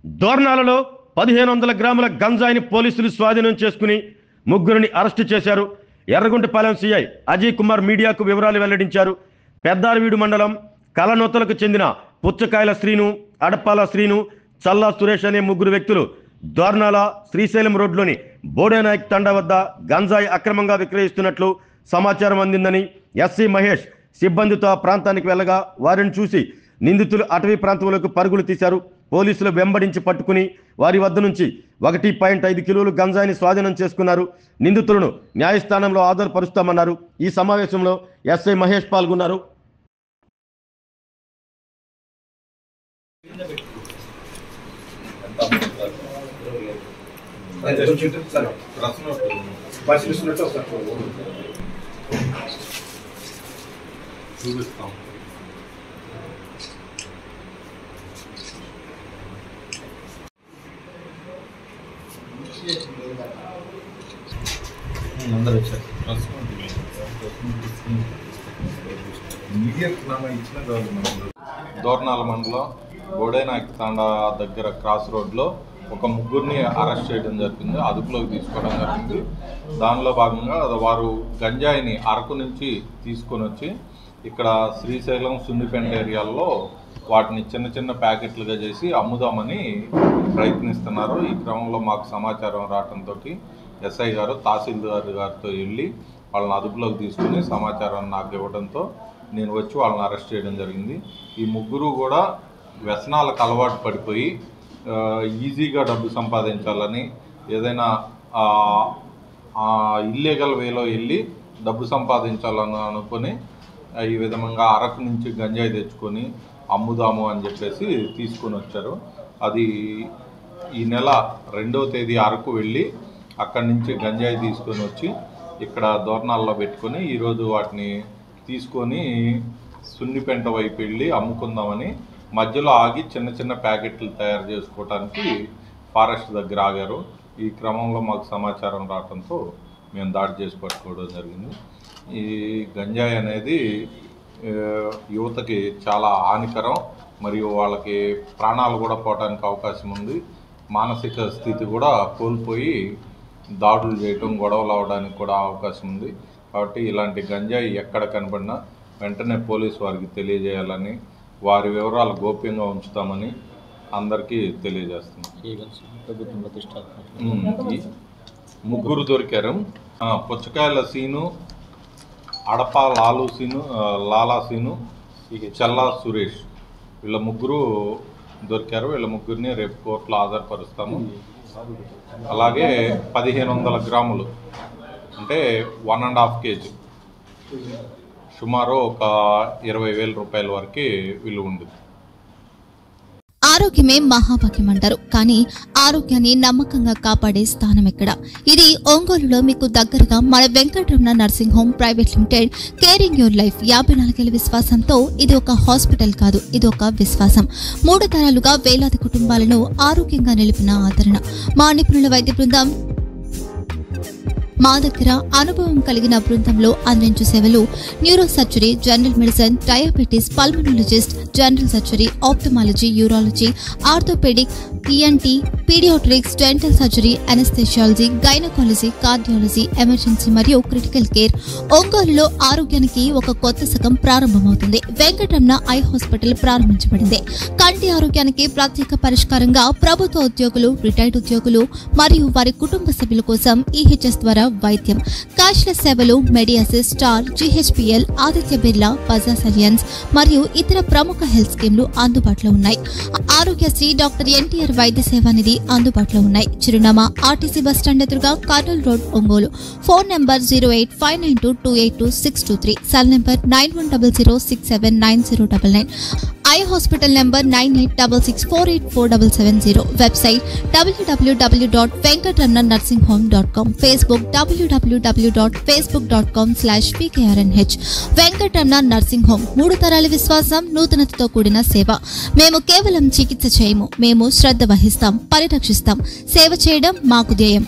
దోర్నాలలో 1500 గ్రాముల గంజాయిని పోలీసులు స్వాధీనం చేసుకుని ముగ్గురిని అరెస్టు చేశారు. ఎర్రగుంటపాలెం సిఐ అజయ్ కుమార్ మీడియాకు వివరాలు వెల్లడించారు. పెద్దారవీడు మండలం కలనొత్తలకు చెందిన పుచ్చకాయల శ్రీను, అడపాల శ్రీను, చల్లా సురేష్ అనే ముగ్గురు వ్యక్తులు దోర్నాల శ్రీశైలం రోడ్లోని బోడేనాయక్ తండా వద్ద గంజాయి అక్రమంగా విక్రయిస్తున్నట్లు సమాచారం అందిందని ఎస్సీ మహేష్ సిబ్బందితో ప్రాంతానికి వెళ్ళగా వారిని చూసి నిందితులు అటవీ ప్రాంతంలోకి పరుగులు తీశారు. పోలీసులు వెంబడించి పట్టుకుని వారి వద్ద నుంచి 1.5 కిలోలు గంజాయిని స్వాధీనం చేసుకున్నారు. నిందితులను న్యాయస్థానంలో హాజరుపరుస్తామన్నారు. ఈ సమావేశంలో ఎస్ఐ మహేష్ పాల్గొన్నారు. దోర్నాల మండలం బోడేనాయక్ తాండా దగ్గర క్రాస్ రోడ్లో ఒక ముగ్గురిని అరెస్ట్ చేయడం జరిగింది, అదుపులోకి తీసుకోవడం జరిగింది. దానిలో భాగంగా వారు గంజాయిని అరకు నుంచి తీసుకొని వచ్చి ఇక్కడ శ్రీశైలం సున్నిపెంట ఏరియాల్లో వాటిని చిన్న చిన్న ప్యాకెట్లుగా చేసి అమ్ముదామని ప్రయత్నిస్తున్నారు. ఈ క్రమంలో మాకు సమాచారం రావడంతో ఎస్ఐ గారు తహసీల్దార్ గారితో వెళ్ళి వాళ్ళని అదుపులోకి తీసుకుని సమాచారాన్ని నాకు ఇవ్వడంతో నేను వచ్చి వాళ్ళని అరెస్ట్ చేయడం జరిగింది. ఈ ముగ్గురు కూడా వ్యసనాలకు అలవాటు పడిపోయి ఈజీగా డబ్బు సంపాదించాలని, ఏదైనా ఇల్లీగల్ వేలో వెళ్ళి డబ్బు సంపాదించాలని అనుకొని ఈ విధంగా అరకు నుంచి గంజాయి తెచ్చుకొని అమ్ముదాము అని చెప్పేసి తీసుకొని వచ్చారు. అది ఈ నెల 2వ తేదీ అరకు వెళ్ళి అక్కడి నుంచి గంజాయి తీసుకొని వచ్చి ఇక్కడ దోర్నాల్లో పెట్టుకొని ఈరోజు వాటిని తీసుకొని సున్నిపెంట వైపు వెళ్ళి అమ్ముకుందామని మధ్యలో ఆగి చిన్న చిన్న ప్యాకెట్లు తయారు చేసుకోవడానికి ఫారెస్ట్ దగ్గర ఆగారు. ఈ క్రమంలో మాకు సమాచారం రావడంతో మేము దాడి చేసి పట్టుకోవడం జరిగింది. ఈ గంజాయి అనేది యువతకి చాలా హానికరం, మరియు వాళ్ళకి ప్రాణాలు కూడా పోవడానికి అవకాశం ఉంది. మానసిక స్థితి కూడా కోల్పోయి దాడులు చేయటం, గొడవలు అవడానికి కూడా అవకాశం ఉంది. కాబట్టి ఇలాంటి గంజాయి ఎక్కడ కనబడినా వెంటనే పోలీసు వారికి తెలియజేయాలని, వారి వివరాలు గోప్యంగా ఉంచుతామని అందరికీ తెలియజేస్తున్నాం. ముగ్గురు దొరికారు. పుచ్చకాయల సీను, అడప లాలా సీను, చల్లా సురేష్, వీళ్ళ ముగ్గురు దొరికారు. వీళ్ళ ముగ్గురిని రేపు కోర్టులో హాజరుపరుస్తాము. అలాగే 1500 గ్రాములు అంటే 1.5 kg, సుమారు ఒక 20,000 రూపాయల వరకు విలువ ఉంది. ఆరోగ్యమే మహాభాగ్యం అంటారు, కానీ ఆరోగ్యాన్ని నమ్మకంగా కాపాడే స్థానం ఎక్కడ? ఇది ఒంగోలులో మీకు దగ్గరగా మన Venkataramana nursing home private limited. Caring your life 54 ఏళ్ల విశ్వాసంతో ఇది ఒక హాస్పిటల్ కాదు, ఇది ఒక విశ్వాసం. 3 తరాలుగా వేలాది కుటుంబాలను ఆరోగ్యంగా నిలిపిన ఆదరణ. మా నిపుణుల వైద్య బృందం మా దగ్గర అనుభవం కలిగిన బృందంలో అందించే సేవలు neuro surgery, general medicine, diabetes, pulmonologist, general surgery, ophthalmology, urology, orthopaedic, ENT, paediatrics, dental surgery, anaesthesiology, gynaecology, cardiology, emergency మరియు క్రిటికల్ కేర్. ఒంగోలులో ఆరోగ్యానికి ఒక కొత్త శకం ప్రారంభమవుతుంది. వెంకటరమణ ఐ హాస్పిటల్ ప్రారంభించబడింది. కంటి ఆరోగ్యానికి ప్రత్యేక పరిష్కారంగా ప్రభుత్వ ఉద్యోగులు, రిటైర్డ్ ఉద్యోగులు మరియు వారి కుటుంబ సభ్యుల కోసం ఈహెచ్ఎస్ ద్వారా వైద్యం. క్యాష్లెస్ సేవలు మెడియాసిస్, స్టార్, GHPL, ఆదిత్య బిర్లా, బజాజ్ అలియన్స్ మరియు ఇతర ప్రముఖ హెల్త్ స్కీమ్లు అందుబాటులో ఉన్నాయి. ఆరోగ్యశ్రీ, డాక్టర్ ఎన్టీఆర్ వైద్య సేవా నిధి అందుబాటులో ఉన్నాయి. చిరునామా ఆర్టీసీ బస్టాండ్ ఎదురుగా, Kurnool road, Ongole. Phone number 08592282623, cell number 9100679099. Eye hospital number 9866484770. Website www.venkatramananursinghome.com. Facebook www.facebook.com/pkrnh. Venkataramana nursing home, 3 తరాల విశ్వాసం, నూతనతతో కూడిన సేవ. మేము కేవలం చికిత్స చేయము, మేము శ్రద్ధ వహిస్తాం, పరిరక్షిస్తాం. సేవ చేయడం మాకు ధ్యేయం.